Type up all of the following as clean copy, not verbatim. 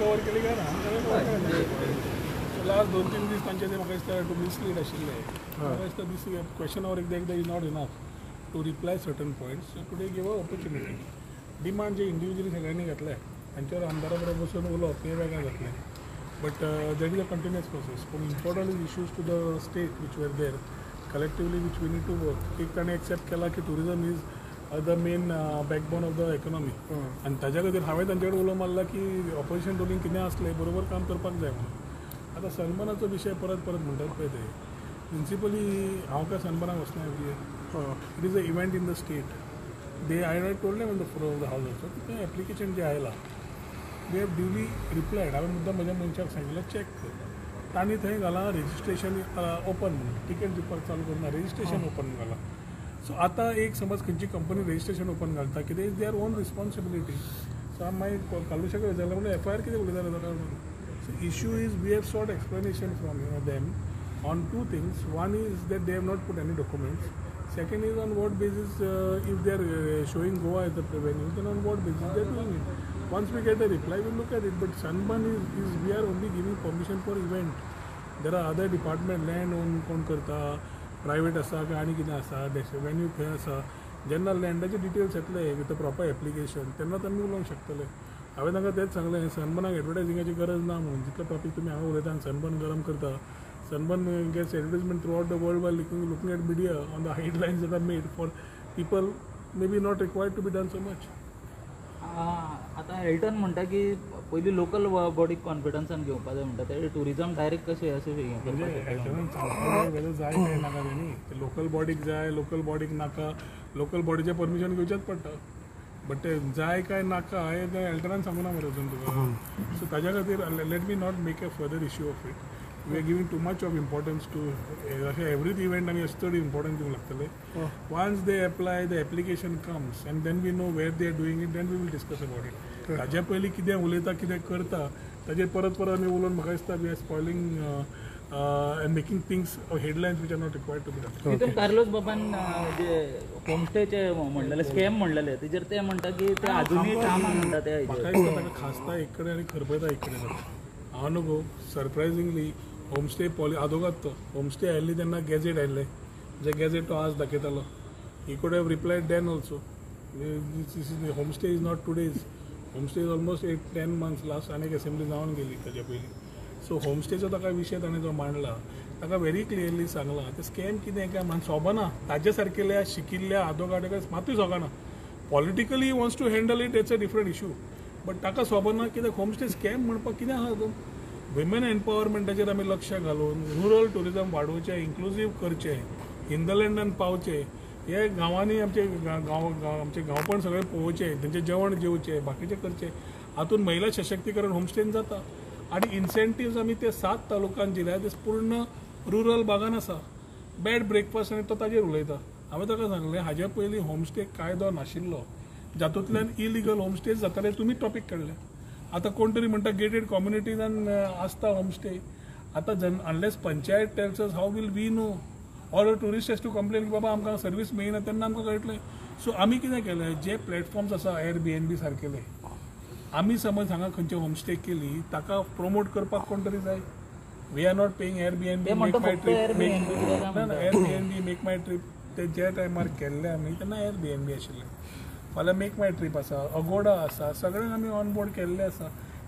Cover केली काय ना लास्ट 2-3 दीस तांचे ते म्हाका दिसता टू मिसलीड आशिल्ले म्हाका दिसता दिस क्वेश्चन ऑर एकदा is not enough to reply certain points so today give a opportunity demand जे इंडिव्हिज्युअली सगळ्यांनी घातले तांच्यावर आमदारा बरोबर बसून उलोवप हे वेगळें घातलें but that is a continuous process पूण important issues to the state which were there collectively which we need to work एक ताणें एक्सेप्ट केला की tourism is the main backbone of the economy आनी ताज्या खातीर हांवें तांचे कडेन उलो मारला की ऑपोजिशन रोलींग कितें आसलें बरोबर काम करपाक जाय म्हणून आतां सनबर्नाचो विशय परत परत म्हणटात पळय ते प्रिंसिपली हांव काय सनबर्नाक वचना every year it is a event in the state they I told them on the floor of the house also की तें एप्लिकेशन जें आयलां दे हॅव ड्युली रिप्लायड हांवें मुद्दाम म्हज्या मनशाक सांगिल्लें चॅक कर तांणी थंय घालां रेजिस्ट्रेशन ओपन म्हणून टिकेट दिवपाक चालू करना रेजिस्ट्रेशन ओपन घालां सो आतां एक समज खंयची कंपनी रेजिस्ट्रेशन ओपन घालता कितें is their own responsibility so हांव मागीर कालुशाक विचारलें म्हणल्यार एफआयआर कितें उलयताले ताका so issue is we have sought explanation from them on 2 things one is that they have not put any documents second is on what basis if they are showing Goa as a revenue then on what basis they are doing it once we get a reply we'll look at it but sunburn is we are only giving permission for event there are other department land own कोण करता private आसा काय आनी कितें आसा venue खंय आसा जेन्ना लँडाचे डिटेल्स येतले विथ अ प्रॉपर एप्लिकेशन तेन्ना आमी उलोवंक शकतले हांवें तांकां तेंच सांगलें सनबर्नाक एडवर्टायझिंगाची गरज ना म्हणून जितलो टॉपीक तुमी हांगा उलयता सनबर्न गरम करता Sunburn gets advertisement throughout the world by looking at media on the headlines that are made for people may be not required to be done so much आतां एल्टन म्हणटा की पयलीं लोकल बॉडीक कॉन्फिडन्सान घेवपा जाय म्हणटा ते टुरिजम डायरेक्ट कशें अशें म्हणजे एल्टनान सांगपाक जाय जाय काय नाका न्ही लोकल बॉडीक जाय लोकल बॉडीक नाका लोकल बॉडीचें परमिशन घेवचेंच पडटा बट ते जाय काय नाका हें एल्टनान सांगूना मरे अजून तुका सो ताज्या खातीर let me not make a further issue of it we are giving too much of importance to अशें एवरी इव्हेंट आमी अशें चड इम्पॉर्टन्स दिवंक लागतले once they apply the application comes and then we know where they are doing it then we will discuss about it ताज्या पयलीं कितें उलयता कितें करता ताजेर परत परत आमी उलोवन म्हाका दिसता we are spoiling and making things headlines which are not required to be done. तितून कार्लोस बाबान जे होमस्टेचे म्हणलेले स्कॅम म्हणलेले तेजेर ते म्हणटा की ते आधुनीक कामां म्हणटा ते म्हाका दिसता ताका खासता एक कडेन आनी खरपयता एक कडेन जाता हांव न्हू गो सरप्रायझिंगली होमस्टे आदोगात तो होमस्टे आयिल्ली तेन्ना गॅजेट आयिल्ले जे गॅजेट तो आज दाखयतालो he could have replied then also homestay is not today's homestay is almost 8-10 months last आनीक असेंब्ली जावन गेली ताच्या पयलीं सो होमस्टेचो ताका विशय ताणें जो मांडला ताका व्हेरी क्लियरली सांगलां ते स्कॅम कितें काय म्हाका सोबना ताजे सारकेल्या शिकिल्ल्या आदोगादाक मातूय सोगना politically wants to handle it it's a different issue but ताका सोबना कित्याक होमस्टे स्कॅम म्हणपाक कितें आहा तो विमेन एम्पावरमेंटाचेर आमी लक्ष घालून रुरल टुरिजम वाडोवचें इन्क्लुसीव करचें हिंदलँडान पावचें हे गांवांनी आमचे गांवपण सगळें पळोवचें तेंचें जेवण जेवचें बाकीचें करचें हातूंत महिला सशक्तीकरण होमस्टेन जाता आनी इन्सेंटिव्स आमी ते 7 तालुक्यान दिल्या ते पूर्ण रुरल भागान आसा बॅड ब्रेकफास्ट आनी तो ताजेर उलयता हांवें ताका सांगलें हाज्या पयलीं होमस्टे कायदो नाशिल्लो जातूंतल्यान इलिगल होमस्टेज जाताले तुमी टॉपीक काडले आतां कोण तरी म्हणटा गेटेड कम्युनिटीजान आसता होमस्टे आतां unless panchayat tells us how will we know or tourist has to complain की बाबा आमकां सर्वीस मेळना तेन्ना आमकां कळटलें सो आमी कितें केलें जे प्लॅटफॉर्म्स आसा Airbnb सारकेले आमी समज हांगा खंयचे होमस्टे केली ताका प्रमोट करपाक कोण तरी जाय we are not paying Airbnb MakeMyTrip Airbnb MakeMyTrip ते ज्या टायमार केल्ले आमी तेन्ना Airbnb आशिल्लें फाल्यां मेक माय ट्रीप आसा अगोडा आसा सगळ्यांक आमी ऑन बोर्ड केल्ले आसा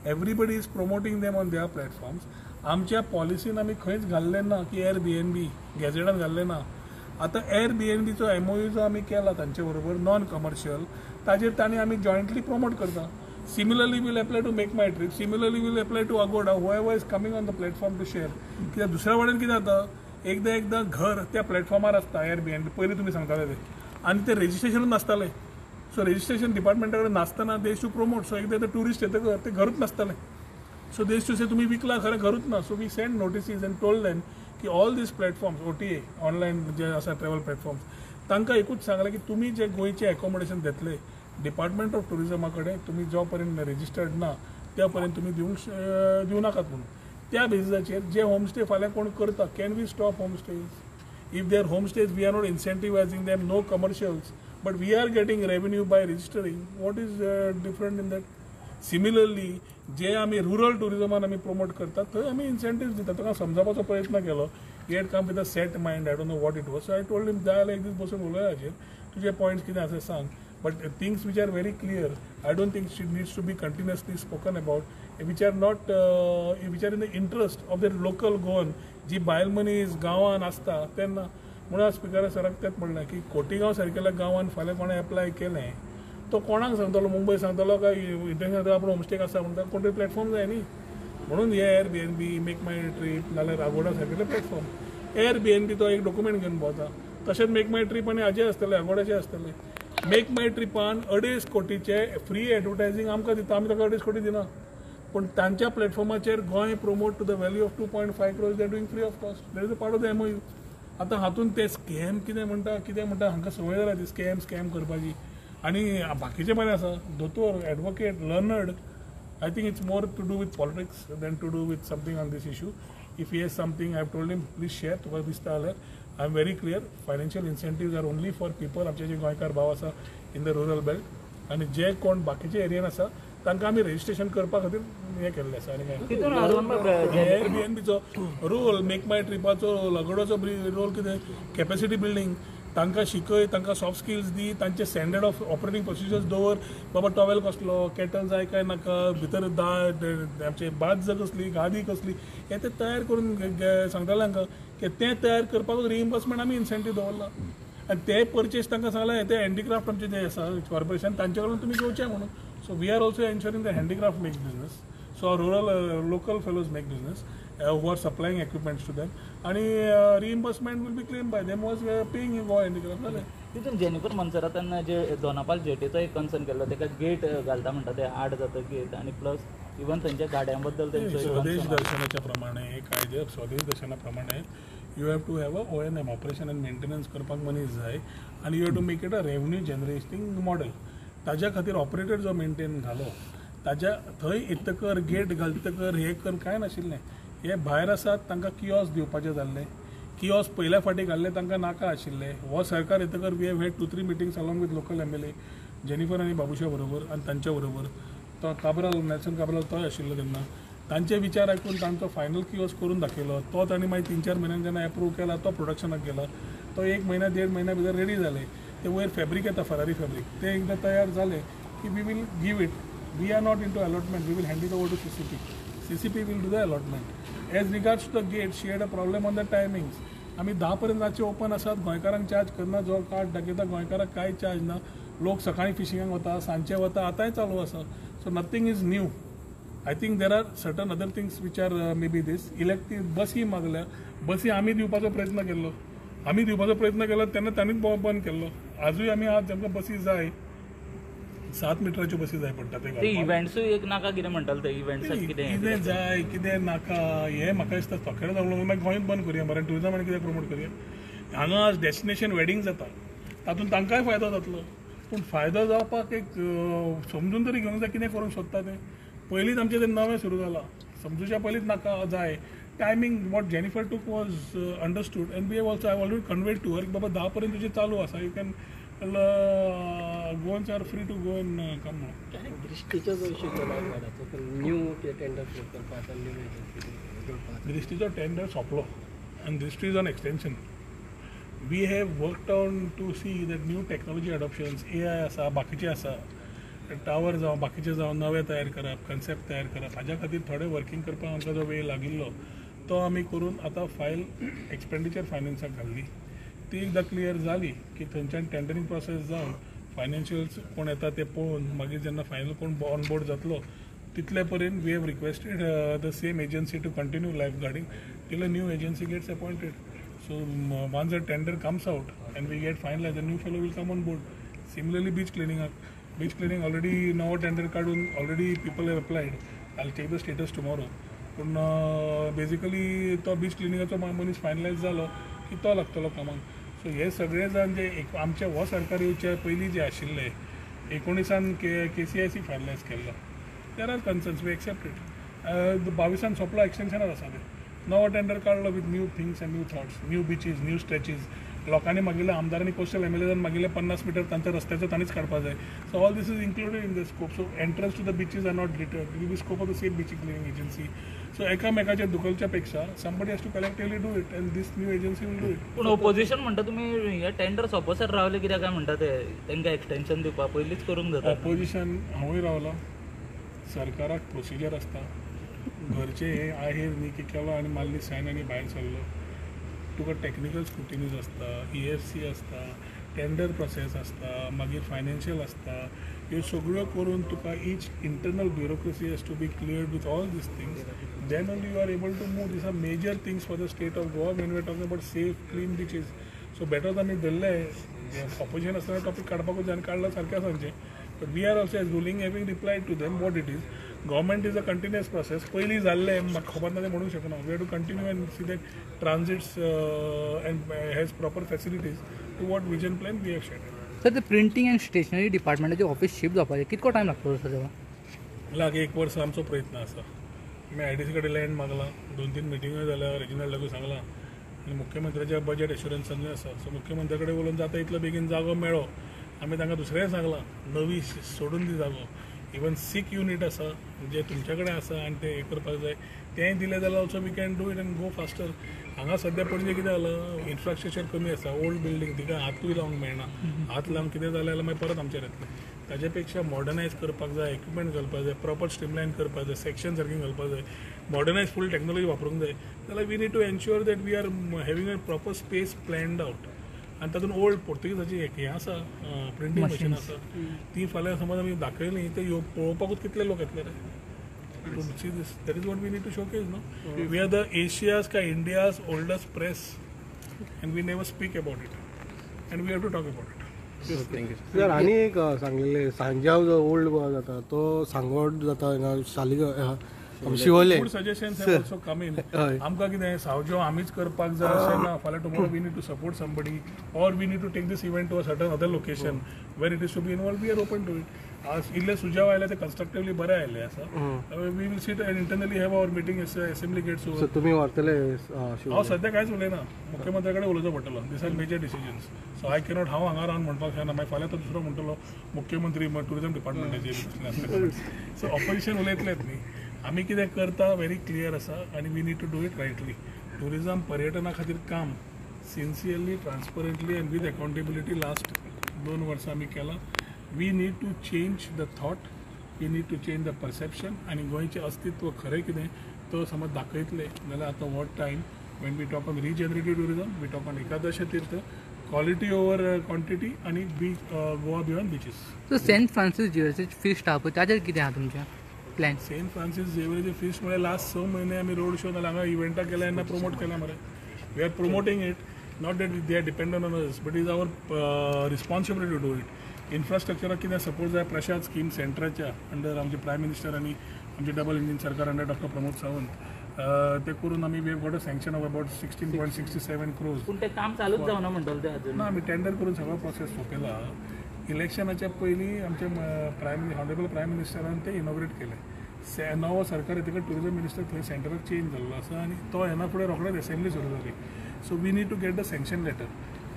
everybody is promoting them on their platforms आमच्या पॉलिसीन आमी खंयच घाल्लें ना की Airbnb गॅजेटान घाल्लें ना आतां Airbnbचो MOU जो आमी केला तांचे बरोबर नॉन कमर्शियल ताजेर तांणी आमी जॉयंटली प्रमोट करता similarly we'll apply to MakeMyTrip similarly we'll apply to Agoda whoever is coming on the platform to share कित्याक दुसऱ्या वाटेन कितें जाता एकदां घर त्या प्लॅटफॉर्मार आसता Airbnb पयलीं तुमी सांगताले ते आनी ते रेजिस्ट्रेशनूच नासतालें सो रेजिस्ट्रेशन डिपार्टमेंटा कडेन नासतना दे टू प्रमोट सो एकदां ते ट्युरिस्ट येतकर ते घरूच नासतालें सो दे टू से तुमी विकला खरें घरूच ना so we send notices and told them की all these platforms OTA online जे आसा ट्रॅव्हल प्लॅटफॉर्म्स तांकां एकूच सांगलें की तुमी जे गोंयचें एकोमोडेशन घेतले डिपार्टमेंट ऑफ टुरिजमा कडेन तुमी जो पर्यंत रजिस्टर्ड ना त्या पर्यंत तुमी दिवं नाकात म्हणून त्या बेसिसाचेर जे होमस्टे फाल्यां कोण करता can we stop homestays if there homestays we are not incentivising them no commercials but we are getting revenue by registering what is different in that similarly जे आमी रुरल टुरिजमान आमी प्रमोट करतात थंय आमी इन्सेंटिव्ह दितात ताका समजावपाचो प्रयत्न केलो. He had come with a set mind, I don't know what it was. So I told him जाय जाल्यार एक दीस बसून उलोवया हाचेर, तुजे पॉयंट्स कितें आसा सांग. But things which are very clear, I don't think it needs to be continuously spoken about, which are not, which are in the interest of the local Goan, जी बायल मनीस गांवान आसता तेन्ना. म्हणून स्पिकरा सराक तेच म्हणलें की खोतीगांव सारकेल्या गांवान फाल्यां कोणें एप्लाय केलें तो कोणाक सांगतलो, मुंबय सांगतलो काय इंटरनॅशनल आपण होमस्टे आसा म्हणटा, कोण तरी प्लॅटफॉर्म जाय न्ही. म्हणून हे Airbnb, मेक माय ट्रीप नाल्यार आगोडा सारकेले प्लॅटफॉर्म. Airbnb तो एक डॉक्युमेंट घेवन भोंवता, तशेंच मेक माय ट्रीप आनी हाजे आसतले, आगोडाचे आसतले. मेक माय ट्रिपान 2.5 कोटीचे फ्री एडवर्टायझींग आमकां दिता, आमी ताका 2.5 कोटी दिना. पूण तांच्या प्लॅटफॉर्माचेर Goa promote to the value of 2.5 crores they are doing free of cost. That is a part of the MOU. आतां हातून ते स्कॅम कितें म्हणटा हांकां संवय जाला ती स्कॅम करपाची. आनी बाकीचे बरें आसा, दोतोर, advocate, learned. I think it's more to do with politics than to do with something on this issue. If he has something, I have told him please share. तुका दिसता जाल्यार I am very clear, financial incentives are only for people, आमचे जे गोंयकार भाव आसा in the rural belt. आनी जे कोण बाकीचे एरियान आसा तांकां आमी रजिस्ट्रेशन करपा खातीर हें केल्लें आसा. आनी Airbnbचो रोल, मेक माय ट्रिपाचो लगोडाचो रोल कितें, कॅपॅसिटी बिल्डींग. तांकां शिकय, तांकां सॉफ्ट स्किल्स दी, तांचे स्टँडर्ड ऑफ ऑपरेटींग प्रोसिजर्स दवर. बाबा टॉवेल कसलो, कॅटल जाय काय नाका, भितर आमचे बाज कसली, गादी कसली, हे ते तयार करून सांगताले तांकां की ते तयार करपाक रिइम्बर्समेंट आमी इन्सेंटीव दवरला. आनी ते परचेस तांकां सांगलें ते हँडीक्राफ्ट आमचे जे आसा कॉर्पोरेशन तांचे कडून तुमी घेवचें म्हणून. So we are also ensuring the handicraft makes business. So rural local fellows make business who are supplying equipments to them, आणि reimbursement will be claimed by them was paying Goa Handicraft जालें. तितून Jennifer मनसरातान जे दोनापाल जेटीचो एक concern केल्लो, ताका gate घालता म्हणटा ते 8 जाता गेट, आनी प्लस इवन थंयच्या गाड्यां बद्दल स्वदेश दर्शनाच्या प्रमाणे कायदे स्वदेश दर्शना प्रमाणे you have to have a ONM, operation and maintenance करपाक मनीस जाय, आनी you have to make it a revenue generating model. ताज्या खातीर ऑपरेटर जो मेंटेन घालो, ताज्या थंय येतकर गेट घालतकर हे कर कांय नाशिल्लें. हे भायर आसात तांकां किओस्क दिवपाचें जाल्लें. किओस्क पयल्या फाटी घाल्ले तांकां नाका आशिल्ले. हो सरकार येतकर we have had 2-3 meetings along with local MLA, Jennifer आनी बाबुशा बरोबर आनी तांच्या बरोबर. तो काब्राल, नेल्सन काब्राल तोय आशिल्लो तेन्ना. तांचे विचार आयकून तांचो फायनल किओस्क करून दाखयलो. तो तांणी मागीर 3-4 म्हयन्यांनी जेन्ना एप्रूव केला तो प्रोडक्शनाक गेला. तो 1 महिना 1.5 महिन्या भितर रेडी जाले. ते वयर फॅब्रीक येता, फरारी फॅब्रीक, ते एकदां तयार जाले की we will give it. We are not into allotment, we will hand it over to CCP will do the allotment. As regards to the gate, she had a problem on the timings. आमी 10 पर्यंत रातचे open आसात, गोंयकारांक charge करना. जो card दाखयता गोंयकारांक कांय चार्ज ना. लोक सकाळीं फिशिंगाक वता, सांजचे वता, आतांय चालू आसा. So nothing is new. I think there are certain other things which are maybe these. Electric बसी मागल्या, बसी आमी दिवपाचो प्रयत्न केल्लो. तेन्ना तांणीच बंद केल्लो. आजूय आमी आज आमकां बसी जाय, 7 मिटराच्यो बसी जाय पडटा. ते इव्हेंट्सूय एक नाका कितें म्हणटाले ते इव्हेंट्साक कितें जाय कितें नाका हें म्हाका दिसता फकडें जावं मागीर गोंयांत बंद करया मरे. ट्युरिजम आनी कितें प्रमोट करया. हांगा डेस्टिनेशन वेडींग जाता, तातूंत तांकांय फायदो जातलो. पूण फायदो जावपाक एक समजून तरी घेवंक जाय कितें करूंक सोदता तें. पयलींच आमचें तें नवें सुरू जालां, समजुच्या पयलींच नाका जाय. Timing what Jennifer took was understood and we have also I already conveyed to her बाबा 10 पर्यंत तुजें चालू आसा. You can Goans are free to go in come. दृष्टीचो जो इश्यू केला न्यू टेंडर करपाक न्यू एजन्सी दृष्टीचो टेंडर सोंपलो आनी Drishti is on extension. We have worked on to see that new technology adoptions, AI आसा, बाकीचे आसा, टावर जावं बाकीचे जावं नवे तयार करप, कन्सेप्ट तयार करप, हाज्या खातीर थोडे वर्किंग करपाक आमकां जो वेळ लागिल्लो तो आमी करून आतां फायल एक्सपेंडिचर फायनान्साक घाल्ली. ती एकदां क्लियर जाली की थंयच्यान टेंडरींग प्रोसेस जावन फायनान्शियल्स कोण येता ते पळोवन मागीर जेन्ना फायनल कोण ऑन बोर्ड जातलो तितले पर्यंत we have requested the same agency to continue life guarding till a new agency gets appointed. So once a tender comes out and we get finalise, the new fellow will come on board. Similarly beach cleaning already नवो tender काडून already people have applied. I take the status tomorrow. पूण basically तो beach क्लिनिंगाचो मनीस finalise जालो की तो लागतलो कामाक. सो हे सगळे जाण जे आमचे हो सरकार येवचे पयलीं जे आशिल्ले 19 KCIC फायनलायज केल्लो. There are concerns, we accept it. 22 सोंपलो, एक्सटेंशनार आसा ते. नवो टेंडर काडलो with new things and new thoughts, new beaches, new stretches. लोकांनी मागिल्ले आमदारांनी कोस्टल एमएलएन मागिल्ले 50 मीटर तांच्या रस्त्याचो तांणीच काडपा जाय. So all this is included in the scope. So entrance to the beaches are not littered. It will be scope of the state beach cleaning agency. So एकामेकाच्या दुखलच्या पेक्षा somebody has to collectively do it and this new agency will do it. पूण opposition म्हणटा तुमी हे tender सोंपोसर रावले कित्याक काय म्हणटा ते तांकां एक्सटेंशन दिवपा पयलींच करूंक जाता. ऑपोजिशन हांवूय रावला. सरकाराक प्रोसिजर आसता. घरचे हे आहेर न्ही की केलो आनी मारली सायन आनी भायर सरलो. तुका टॅक्निकल स्क्रुटिनीज आसता, EFC आसता, टेंडर प्रोसेस आसता, मागीर फायनान्शियल आसता. ह्यो सगळ्यो करून तुका each internal bureaucracy has to be cleared with all these things. Then only you are able to move. These are major things for the state of Goa when we are talking about safe clean beaches. So better आमी धरले opposition आसतना topic काडपाकूच जाय आनी काडला सारकें सांगचें. But we are also as ruling having replied to them what it is. Government is a continuous process. पयलीं जाल्लें म्हाका खबर ना तें म्हणूंक शकना. We have to continue and see that transits and has proper facilities to what vision plan we have shed. Sir ते printing and stationery डिपार्टमेंटाचे ऑफिस शिफ्ट जावपाचें कितको टायम लागतलो सर तेव्हा? लाग 1 वर्स आमचो प्रयत्न आसा. आमी IDC कडेन लँड मागला. 2-3 मिटिंग्यो जाल्या. रिजनल लागू सांगलां आनी मुख्यमंत्र्याच्या बजेट एश्युरन्सांनी आसा. सो मुख्यमंत्र्या कडेन उलोवन जाता इतलो बेगीन जागो मेळ्ळो. आमी तांकां दुसरेंय सांगलां नवी सोडून दी जागो. इवन सीक युनीट आसा जे तुमचे कडेन आसा आनी ते हे करपाक जाय तेंय दिलें जाल्यार also we can do it and go faster. हांगा सद्या पणजे कितें जालां इन्फ्रास्ट्रक्चर कमी आसा. ओल्ड बिल्डींग तिका हातूय लावंक मेळना. हात लावन कितें जालें जाल्यार मागीर परत आमचेर येतलें. ताजे पेक्षा मॉडर्नायज करपाक जाय. इक्विपमेंट घालपाक जाय. प्रॉपर स्ट्रीमलायन करपाक जाय. सेक्शन सारकें घालपाक जाय. मॉडर्नायज फूल टॅक्नॉलॉजी वापरूंक जाय जाल्यार we need to ensure that we are having a proper space planned out. आनी तातूंत ओल्ड पोर्तुगीजाची हें आसा प्रिंटींग मशीन आसा. ती फाल्यां समज आमी दाखयली ते पळोवपाकूच कितले लोक येतले रे. That is what we need to showcase no. We are the Asia's काय India's oldest press and we never speak about it and we have to talk about it. Sir आनी एक सांगलेले सांजाव जो ओल्ड गोवा जाता तो सांगोड जाता हिंगा Saligao Siolim. Good suggestions have also come in. आमकां कितें सावजो आमीच करपाक जाय अशें ना. फाल्यां tomorrow we need to support somebody or we need to take this event to a certain other location where it is to be involve. We are open to it. आज इल्ले सुजाव आयले ते कन्स्ट्रक्टिवली बरे आयले आसा. We will sit and internally have our meeting assembly gets over. तुमी व्हरतले हांव सद्या कांयच उलयना. मुख्यमंत्र्या कडेन उलोवचो पडटलो. These are major decisions. So I cannot हांव हांगा रावन म्हणपाक शकना. मागीर फाल्यां तो दुसरो म्हणटलो मुख्यमंत्री टुरिजम डिपार्टमेंटाचेर. सो ऑपोजिशन उलयतलेच न्ही. आमी कितें करता वेरी क्लियर आसा आनी we need to do it rightly. Tourism पर्यटना खातीर काम sincerely transparently and with accountability last 2 वर्सां आमी केलां. We need to change the thought. We need to change the perception. आनी गोंयचें अस्तित्व खरें कितें तो समज दाखयतले जाल्यार आतां what time when we talk on regenerative tourism we talk on एकादश तीर्थ क्वालिटी ओवर क्वांटिटी आनी beach Goa beyond beaches. So Saint Francis झेवियरचे फीस्ट आहा पळय ताजेर कितें आहा तुमचें प्लॅन? सेंट फ्रांसीस झेवियरचे फीस्ट म्हळ्यार लास्ट 6 म्हयने आमी रोड शो नाल्यार हांगा इव्हेंटां केल्या तेन्ना प्रमोट केल्या मरे. We are promoting it. Not that they are dependent on us but is our responsibility to do it. इन्फ्रास्ट्रक्चराक कितें सपोर्ट जाय प्रशांत स्कीम सेंटराच्या अंडर आमचे प्रायम मिनिस्टर आनी आमचे डबल इंजीन सरकार अंडर डॉक्टर प्रमोद सावंत ते करून आमी we have got a sanction of about 16.67 crores. पूण तें काम चालूच जावना म्हणटले ते अजून. ना आमी टेंडर करून सगळो प्रोसेस सोंपयला. इलेक्शनाच्या पयलीं आमचे ऑनरेबल प्रायम मिनिस्टरान ते इनॉग्रेट केले. नवो सरकार येतकच टुरिजम मिनिस्टर थंय सेंटराक चेंज जाल्लो आसा आनी तो येना फुडें रोखडेच असेंब्ली सुरू जाली. So we need to get the sanction letter.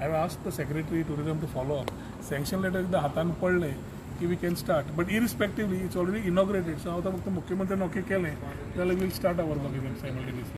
I have asked the secretary tourism to follow up. Sanction letter एकदां हातान पडलें की we can start. But irrespectively it's already inaugurated. So हांव फक्त मुख्यमंत्र्यान ओके केलें जाल्यार will start our work simultaneously.